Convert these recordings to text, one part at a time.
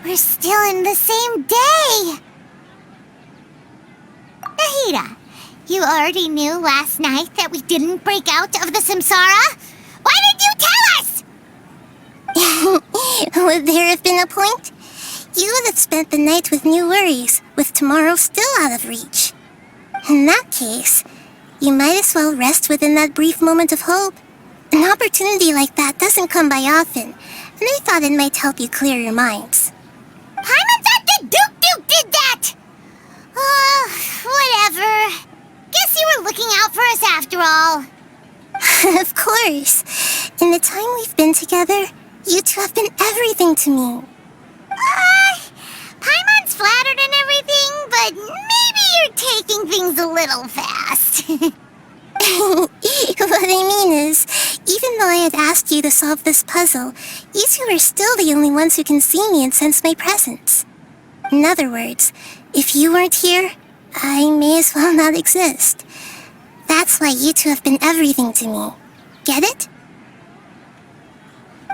We're still in the same day! Nahida, you already knew last night that we didn't break out of the Samsara? Why did you tell us? Would there have been a point? You would have spent the night with new worries, with tomorrow still out of reach. In that case, you might as well rest within that brief moment of hope. An opportunity like that doesn't come by often, and I thought it might help you clear your minds. Paimon thought that Duke did that! Whatever. Guess you were looking out for us after all. Of course. In the time we've been together, you two have been everything to me. Paimon's flattered and everything, but maybe you're taking things a little fast. What I mean is, even though I had asked you to solve this puzzle, you two are still the only ones who can see me and sense my presence. In other words, if you weren't here, I may as well not exist. That's why you two have been everything to me. Get it?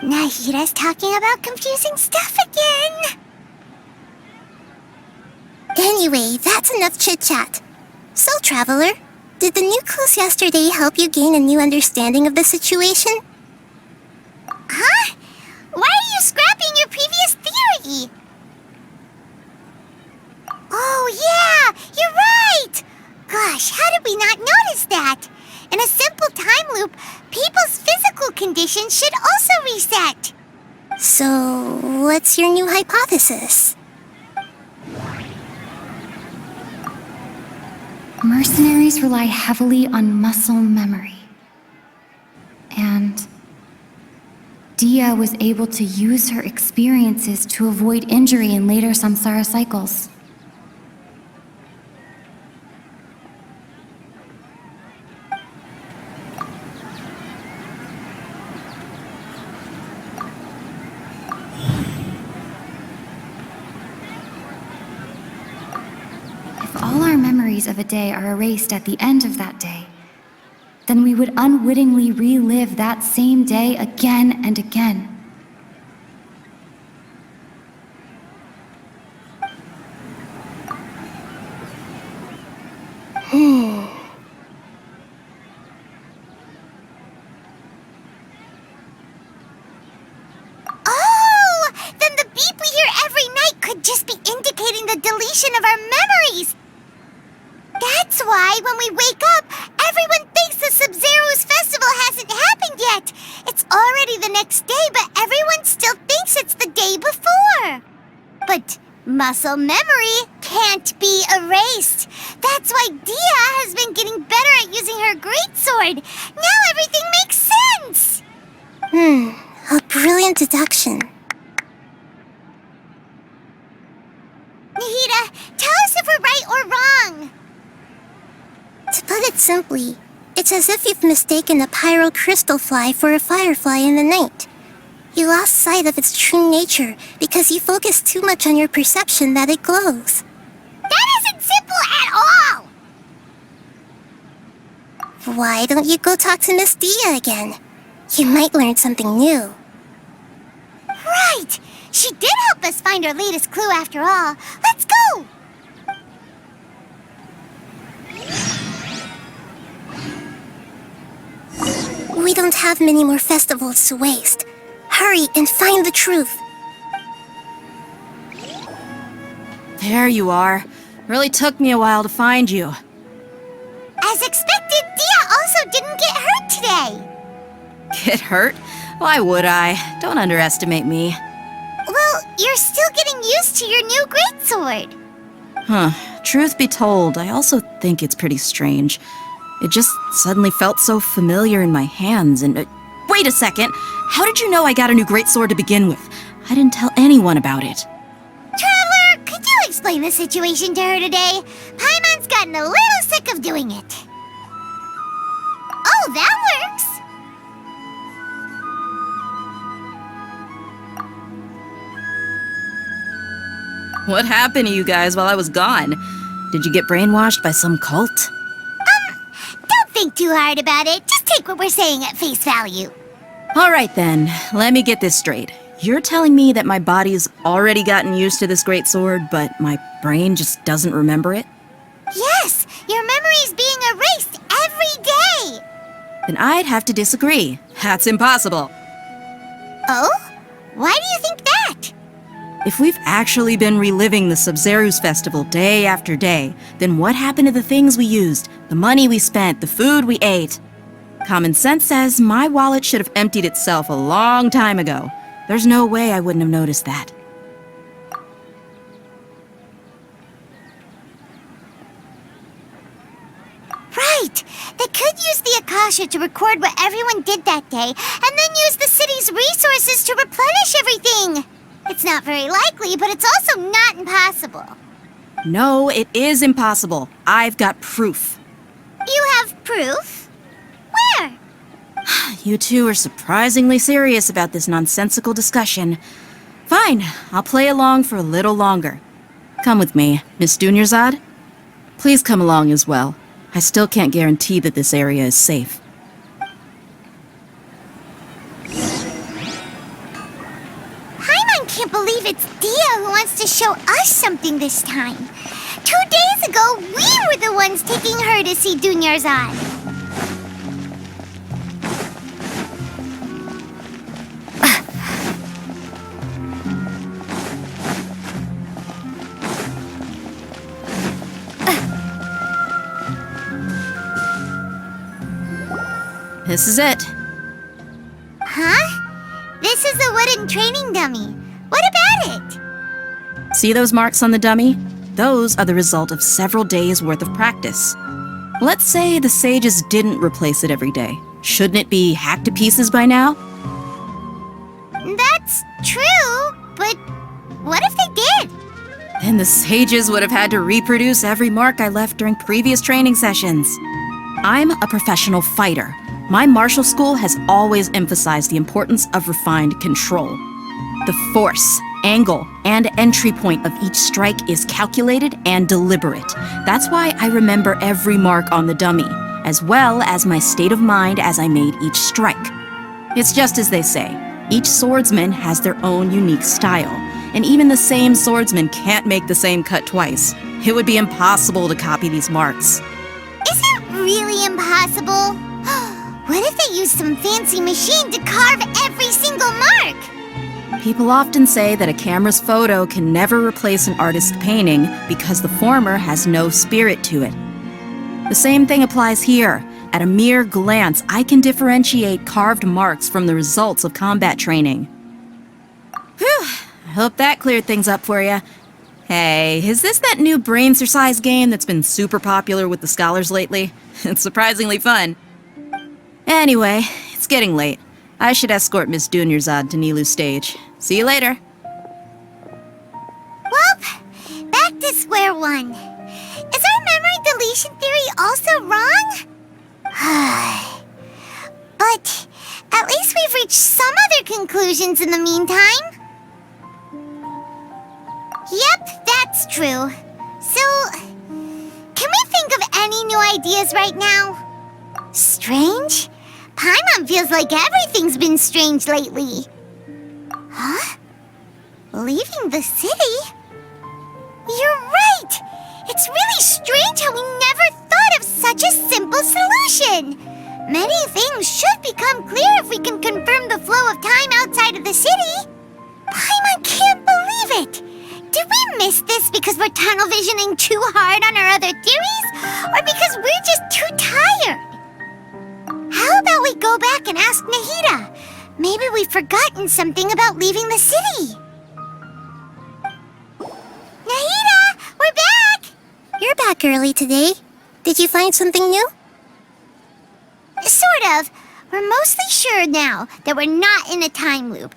Nahida's talking about confusing stuff again. Anyway, that's enough chit-chat. So, Traveler, did the new clues yesterday help you gain a new understanding of the situation? Huh? Why are you scrapping your previous theory? Oh yeah, you're right! Gosh, how did we not notice that? In a simple time loop, people's physical conditions should also reset. So, what's your new hypothesis? Mercenaries rely heavily on muscle memory. And Dehya was able to use her experiences to avoid injury in later Samsara cycles. All our memories of a day are erased at the end of that day, then we would unwittingly relive that same day again and again. Oh! Then the beep we hear every night could just be indicating the deletion of our memories! That's why, when we wake up, everyone thinks the Sabzeruz festival hasn't happened yet. It's already the next day, but everyone still thinks it's the day before. But muscle memory can't be erased. That's why Dehya has been getting better at using her greatsword. Now everything makes sense. A brilliant deduction. Nahida, tell us if we're right or wrong. To put it simply, it's as if you've mistaken a pyro crystal fly for a firefly in the night. You lost sight of its true nature because you focused too much on your perception that it glows. That isn't simple at all! Why don't you go talk to Miss Dehya again? You might learn something new. Right! She did help us find our latest clue after all. Let's go! We don't have many more festivals to waste. Hurry and find the truth. There you are. Really took me a while to find you. As expected, Dehya also didn't get hurt today. Get hurt? Why would I? Don't underestimate me. Well, you're still getting used to your new greatsword. Huh. Truth be told, I also think it's pretty strange. It just suddenly felt so familiar in my hands and... wait a second! How did you know I got a new greatsword to begin with? I didn't tell anyone about it. Traveler, could you explain the situation to her today? Paimon's gotten a little sick of doing it. Oh, that works! What happened to you guys while I was gone? Did you get brainwashed by some cult? Don't think too hard about it. Just take what we're saying at face value. Alright then, let me get this straight. You're telling me that my body's already gotten used to this great sword, but my brain just doesn't remember it? Yes, your memory's being erased every day. Then I'd have to disagree. That's impossible. Oh? Why do you think that? If we've actually been reliving the Sabzeruz festival day after day, then what happened to the things we used, the money we spent, the food we ate? Common sense says my wallet should have emptied itself a long time ago. There's no way I wouldn't have noticed that. Right! They could use the Akasha to record what everyone did that day, and then use the city's resources to replenish everything! It's not very likely, but it's also not impossible. No, it is impossible. I've got proof. You have proof? Where? You two are surprisingly serious about this nonsensical discussion. Fine, I'll play along for a little longer. Come with me, Miss Dunyarzad. Please come along as well. I still can't guarantee that this area is safe. Paimon can't believe it's Dehya who wants to show us something this time. 2 days ago, we were the ones taking her to see Dunyarzad. This is it. Huh? This is a wooden training dummy. What about it? See those marks on the dummy? Those are the result of several days' worth of practice. Let's say the sages didn't replace it every day. Shouldn't it be hacked to pieces by now? That's true, but what if they did? Then the sages would have had to reproduce every mark I left during previous training sessions. I'm a professional fighter. My martial school has always emphasized the importance of refined control. The force, angle, and entry point of each strike is calculated and deliberate. That's why I remember every mark on the dummy, as well as my state of mind as I made each strike. It's just as they say, each swordsman has their own unique style, and even the same swordsman can't make the same cut twice. It would be impossible to copy these marks. Is it really impossible? What if they used some fancy machine to carve every single mark? People often say that a camera's photo can never replace an artist's painting because the former has no spirit to it. The same thing applies here. At a mere glance, I can differentiate carved marks from the results of combat training. Whew, I hope that cleared things up for you. Hey, is this that new brain-exercise game that's been super popular with the scholars lately? It's surprisingly fun. Anyway, it's getting late. I should escort Miss Dunyarzad to Nilu's stage. See you later. Well, back to square one. Is our memory deletion theory also wrong? But at least we've reached some other conclusions in the meantime. Yep, that's true. So, can we think of any new ideas right now? Strange? Paimon feels like everything's been strange lately. Huh? Leaving the city? You're right! It's really strange how we never thought of such a simple solution! Many things should become clear if we can confirm the flow of time outside of the city. Paimon can't believe it! Did we miss this because we're tunnel visioning too hard on our other theories? Or because we're just too tired? How about we go back and ask Nahida? Maybe we've forgotten something about leaving the city. Nahida, we're back! You're back early today. Did you find something new? Sort of. We're mostly sure now that we're not in a time loop.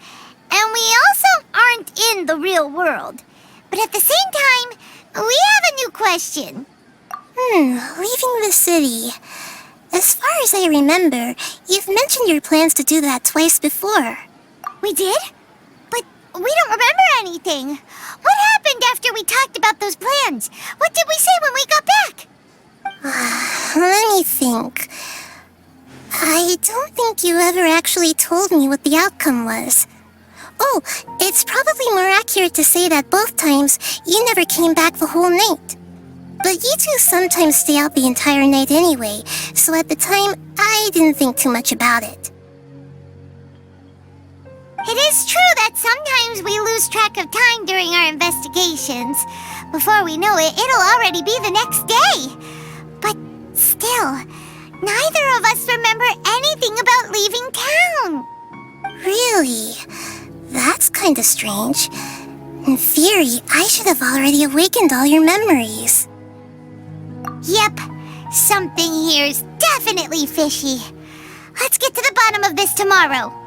And we also aren't in the real world. But at the same time, we have a new question. Leaving the city. As far as I remember, you've mentioned your plans to do that twice before. We did? But we don't remember anything. What happened after we talked about those plans? What did we say when we got back? Let me think. I don't think you ever actually told me what the outcome was. Oh, it's probably more accurate to say that both times you never came back the whole night. But you two sometimes stay out the entire night anyway, so at the time, I didn't think too much about it. It is true that sometimes we lose track of time during our investigations. Before we know it, it'll already be the next day. But still, neither of us remember anything about leaving town. Really? That's kinda strange. In theory, I should have already awakened all your memories. Yep, something here's definitely fishy. Let's get to the bottom of this tomorrow.